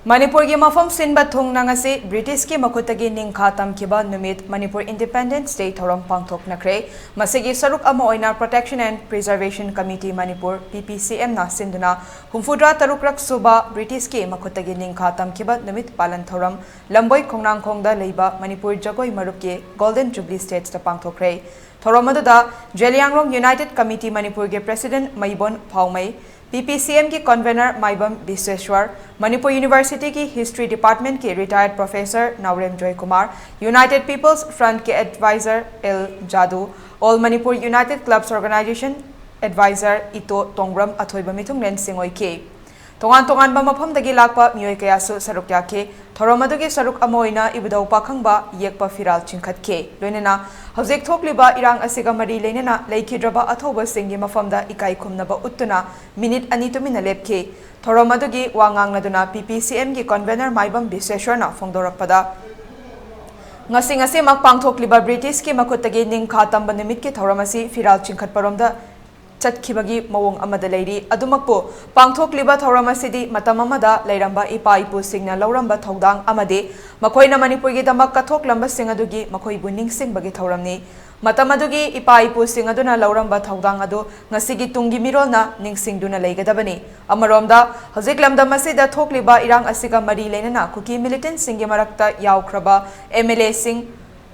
Manipur ki mafam sinba thung nangasi British ki Makhuttagi ning Tamkhiba Numit Manipur Independence Day thorom Pangthokhre masigi saruk ama oina Protection and Preservation Committee Manipur PPCM na sinduna humfudra tarukrak suba British ki Makhuttagi ning Tamkhiba Numit palan thorom lamboi khongnang khongda leiba Manipur jagoi marup ki Golden Jubilee States ta Pangthokhre thorom aduda Jeliangrong United Committee Manipur ke President Maibon Phaumai PPCM की convener Maibam Bishweshwar Manipur university की history department के retired professor Naorem Joy Kumar united people's front के advisor L Jadu all Manipur united clubs organisation advisor Ito Tongram अथोइब मिथुंगलेन सिंगोई के तोंगान मफमदगी लाकपा मियोय कयासु सरुक याखे theorem अदुगी सरुक अमोइना इबदौ पाखंगबा येकपा फिराल चिंखतखे लोइनेना हौजेक थोकलिबा इरांग असिगा मरी लेनेना लेखिद्रबा अथौबा सिंगी मफमदा इकाई खुमनबा उत्तुना minute अनि तुमिना लेपखे थोरम अदुगी वांगांगनदुना PPCM की convener Maibam विश्वेश्वरना फोंदोरकपदा ngasi mak pangthokliba British ki Makhuttagi ning tamba numit ki thoram asi firal chinkhatparomda चटखिबगी मवोंग अमदा लेरी अदुमकपो पांगथोकलिबा थौरम असिदि मतम अमदा लेरंबा इपा इपु सिंगना लौरंबा थौदांग अमदे मखोइना मणिपुरगी दमक कथोकलंबा सिंग अदुगी मखोइबु निंगसिंगबगी थौरमनि मतम अदुगी इपा इपु सिंग अदुना लौरंबा थौदांग अदु ngasiगी तुंगी मिरोलना निंगसिंगदुना लेगदबनि अमरोमदा हजिक लमदम असिदा थोकलिबा इरांग असिगा मरी लेनना कुकी मिलिटेंट सिंगी मरक्ता यावख्रबा MLA सिंग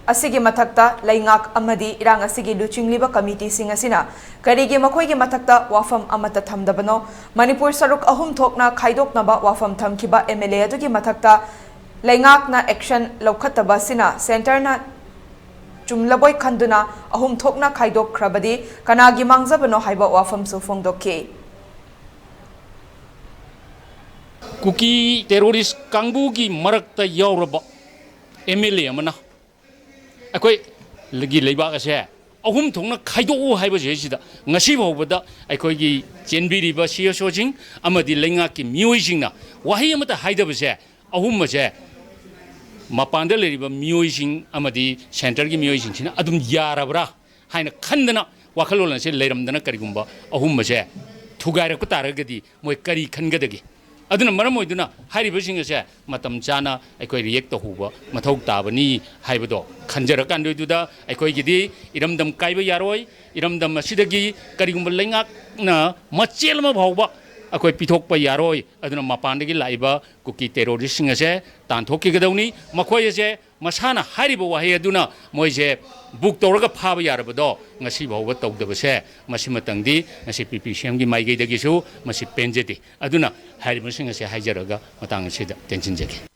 असिगे मथक्ता लैंगाक अमदी इरांग असिगे लुचिंगलिबा कमिटी सिंग असिना करिगे मखोइगे मथक्ता वाफम अमता थमदबनो मणिपुर सरुक अहुम थोकना खाइदोकनबा वाफम थमखिबा MLA अदुगी मथक्ता लैंगाकना एक्शन लौखतबा सिना सेंटरना चुमलबोय खंदुना अहुम थोकना खाइदोकख्रबदी कनागी मांगजबनो हाइबा वाफम सु फोंदोके कुकी टेरोरिस्ट कांगबुगी मरक्ता यावरबा MLA अमना अखोई लगी लेबाक असे अहुम थोंना खाइदोओ हाइबसे सिदा ngasi फावबदा अखोइगी चेनबिरिबा CSOसिंग अमदि लैंगाकी मियोइसिंगना वाहि अमता हाइदबसे अहुम मसे मपानदा लेरिबा मियोइसिंग अमदि सेंटरगी मियोइसिंगसिना अदुम यारबरा हाइना खंदना वाखलोलनसे लेरमदना करिगुंबा अहुम मसे थुगाइरक तारगदि मोय करी खनगदगी अदुना मरम ओइदुना हाइरिबसिंग असे मतम चाना अखोइ रिएक्ट तहुबा मथौ ताबनी हाइबदो खंजरकांदुदा अखोइगिदी इरमदम काइबा यारोय इरमदम असिदगी करिगुंबा लैंगाकना मचेलमा भावबा अखोइ पिथोकपा यारोय अदुना मपानदगी लाइबा कुकी टेरोरिस्टसिंग असे तानथोकिगदौनी मखोय असे मसाना हाइरिबा वाहे अदुना मोइसे बुक तौरगा फाबा यारबदो ngasi भावबा तौदबसे मसिमतंगदी ngasi PPCM gi माइगैदगिसु मसि पेंजेदि अदुना हाइरिबसिंग असे हाइजरगा मतंग असिदा टेंशनजगे